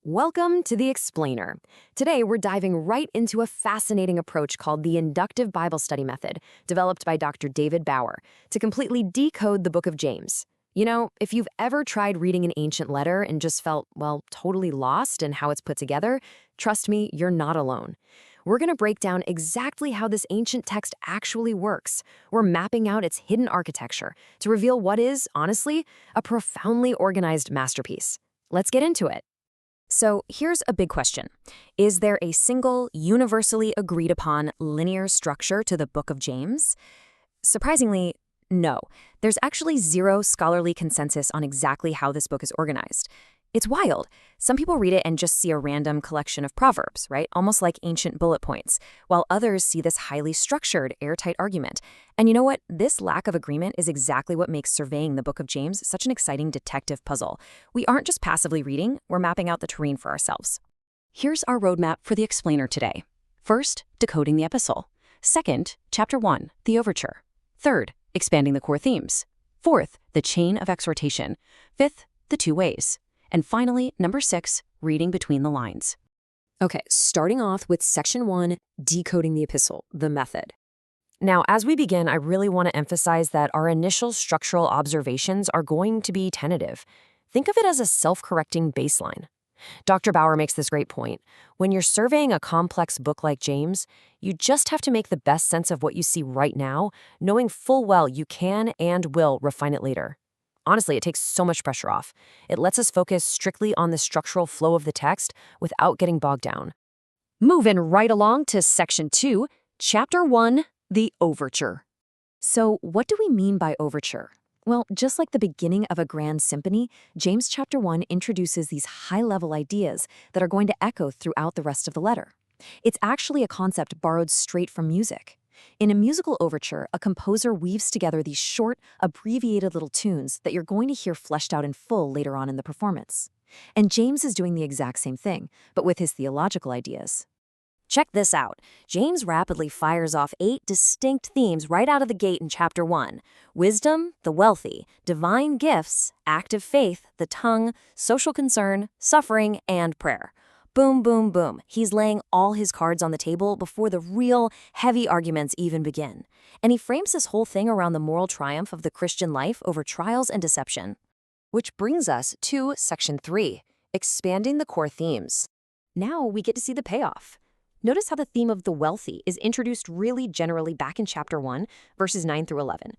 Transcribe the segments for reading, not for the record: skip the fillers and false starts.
Welcome to The Explainer. Today, we're diving right into a fascinating approach called the Inductive Bible Study Method, developed by Dr. David Bauer, to completely decode the book of James. You know, if you've ever tried reading an ancient letter and just felt, well, totally lost in how it's put together, trust me, you're not alone. We're going to break down exactly how this ancient text actually works. We're mapping out its hidden architecture to reveal what is, honestly, a profoundly organized masterpiece. Let's get into it. So here's a big question. Is there a single, universally agreed upon linear structure to the Book of James? Surprisingly, no. There's actually zero scholarly consensus on exactly how this book is organized. It's wild. Some people read it and just see a random collection of proverbs, right? Almost like ancient bullet points, while others see this highly structured, airtight argument. And you know what? This lack of agreement is exactly what makes surveying the Book of James such an exciting detective puzzle. We aren't just passively reading, we're mapping out the terrain for ourselves. Here's our roadmap for the explainer today. First, decoding the epistle. Second, chapter 1, the overture. Third, expanding the core themes. Fourth, the chain of exhortation. Fifth, the two ways. And finally, number 6, reading between the lines. Okay, starting off with section 1, decoding the epistle, the method. Now, as we begin, I really want to emphasize that our initial structural observations are going to be tentative. Think of it as a self-correcting baseline. Dr. Bauer makes this great point. When you're surveying a complex book like James, you just have to make the best sense of what you see right now, knowing full well you can and will refine it later. Honestly, it takes so much pressure off. It lets us focus strictly on the structural flow of the text without getting bogged down. Moving right along to section 2, chapter 1, the overture. So what do we mean by overture? Well, just like the beginning of a grand symphony, James chapter 1 introduces these high-level ideas that are going to echo throughout the rest of the letter. It's actually a concept borrowed straight from music. In a musical overture, a composer weaves together these short, abbreviated little tunes that you're going to hear fleshed out in full later on in the performance. And James is doing the exact same thing, but with his theological ideas. Check this out. James rapidly fires off 8 distinct themes right out of the gate in chapter 1. Wisdom, the wealthy, divine gifts, active faith, the tongue, social concern, suffering, and prayer. Boom, boom, boom. He's laying all his cards on the table before the real, heavy arguments even begin. And he frames this whole thing around the moral triumph of the Christian life over trials and deception. Which brings us to section 3, expanding the core themes. Now we get to see the payoff. Notice how the theme of the wealthy is introduced really generally back in chapter 1, verses 9 through 11.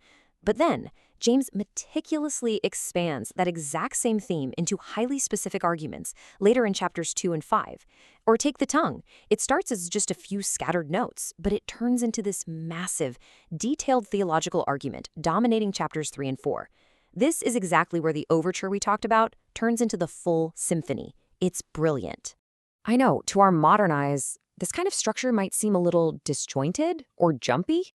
But then, James meticulously expands that exact same theme into highly specific arguments later in chapters 2 and 5. Or take the tongue. It starts as just a few scattered notes, but it turns into this massive, detailed theological argument dominating chapters 3 and 4. This is exactly where the overture we talked about turns into the full symphony. It's brilliant. I know, to our modern eyes, this kind of structure might seem a little disjointed or jumpy,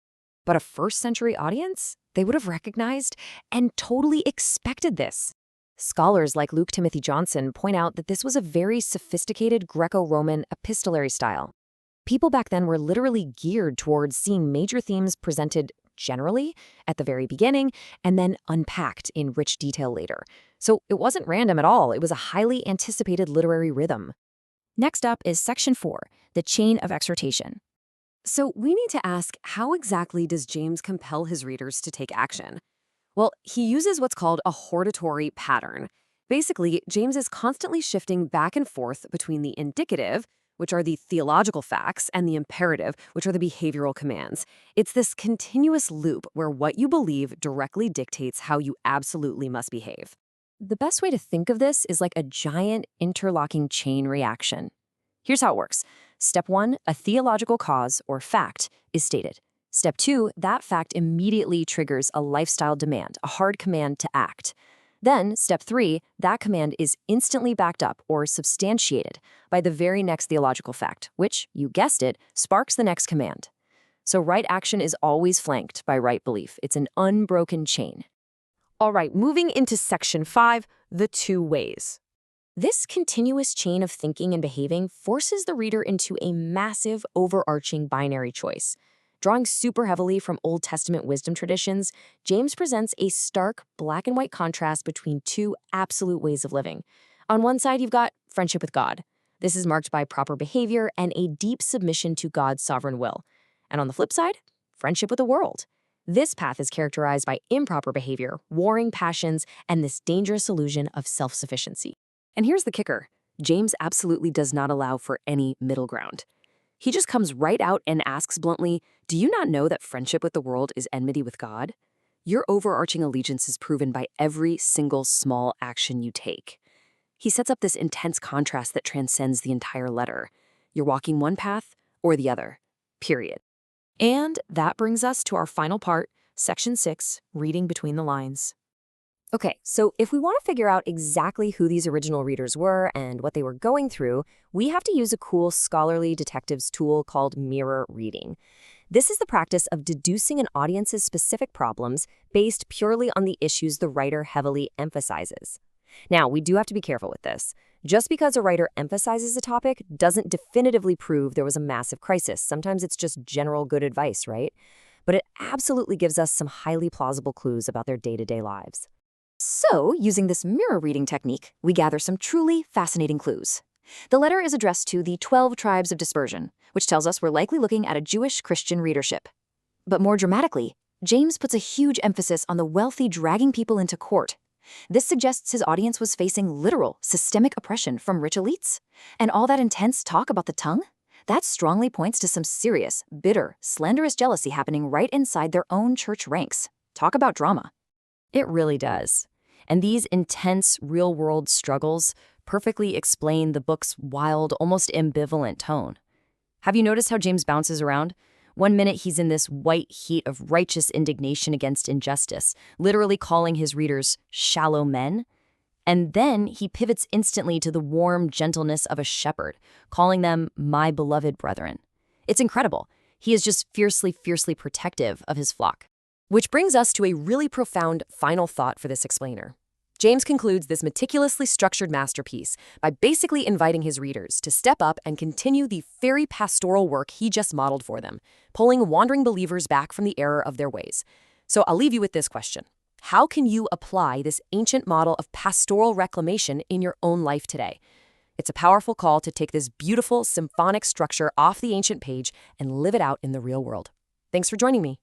but a first-century audience, they would have recognized and totally expected this. Scholars like Luke Timothy Johnson point out that this was a very sophisticated Greco-Roman epistolary style. People back then were literally geared towards seeing major themes presented generally at the very beginning and then unpacked in rich detail later. So it wasn't random at all. It was a highly anticipated literary rhythm. Next up is section 4, the chain of exhortation. So we need to ask, how exactly does James compel his readers to take action? Well, he uses what's called a hortatory pattern. Basically, James is constantly shifting back and forth between the indicative, which are the theological facts, and the imperative, which are the behavioral commands. It's this continuous loop where what you believe directly dictates how you absolutely must behave. The best way to think of this is like a giant interlocking chain reaction. Here's how it works. Step 1, a theological cause or fact is stated. Step 2, that fact immediately triggers a lifestyle demand, a hard command to act. Then, step 3, that command is instantly backed up or substantiated by the very next theological fact, which, you guessed it, sparks the next command. So right action is always flanked by right belief. It's an unbroken chain. All right, moving into section 5, the two ways. This continuous chain of thinking and behaving forces the reader into a massive, overarching binary choice. Drawing super heavily from Old Testament wisdom traditions, James presents a stark black and white contrast between two absolute ways of living. On one side, you've got friendship with God. This is marked by proper behavior and a deep submission to God's sovereign will. And on the flip side, friendship with the world. This path is characterized by improper behavior, warring passions, and this dangerous illusion of self-sufficiency. And here's the kicker. James absolutely does not allow for any middle ground. He just comes right out and asks bluntly, do you not know that friendship with the world is enmity with God? Your overarching allegiance is proven by every single small action you take. He sets up this intense contrast that transcends the entire letter. You're walking one path or the other, period. And that brings us to our final part, Section 6, Reading Between the Lines. Okay, so if we want to figure out exactly who these original readers were and what they were going through, we have to use a cool scholarly detectives tool called mirror reading. This is the practice of deducing an audience's specific problems based purely on the issues the writer heavily emphasizes. Now, we do have to be careful with this. Just because a writer emphasizes a topic doesn't definitively prove there was a massive crisis. Sometimes it's just general good advice, right? But it absolutely gives us some highly plausible clues about their day-to-day lives. So, using this mirror reading technique, we gather some truly fascinating clues. The letter is addressed to the 12 tribes of dispersion, which tells us we're likely looking at a Jewish Christian readership. But more dramatically, James puts a huge emphasis on the wealthy dragging people into court. This suggests his audience was facing literal, systemic oppression from rich elites. And all that intense talk about the tongue? That strongly points to some serious, bitter, slanderous jealousy happening right inside their own church ranks. Talk about drama. It really does. And these intense, real-world struggles perfectly explain the book's wild, almost ambivalent tone. Have you noticed how James bounces around? One minute he's in this white heat of righteous indignation against injustice, literally calling his readers shallow men. And then he pivots instantly to the warm gentleness of a shepherd, calling them my beloved brethren. It's incredible. He is just fiercely, fiercely protective of his flock. Which brings us to a really profound final thought for this explainer. James concludes this meticulously structured masterpiece by basically inviting his readers to step up and continue the very pastoral work he just modeled for them, pulling wandering believers back from the error of their ways. So I'll leave you with this question. How can you apply this ancient model of pastoral reclamation in your own life today? It's a powerful call to take this beautiful symphonic structure off the ancient page and live it out in the real world. Thanks for joining me.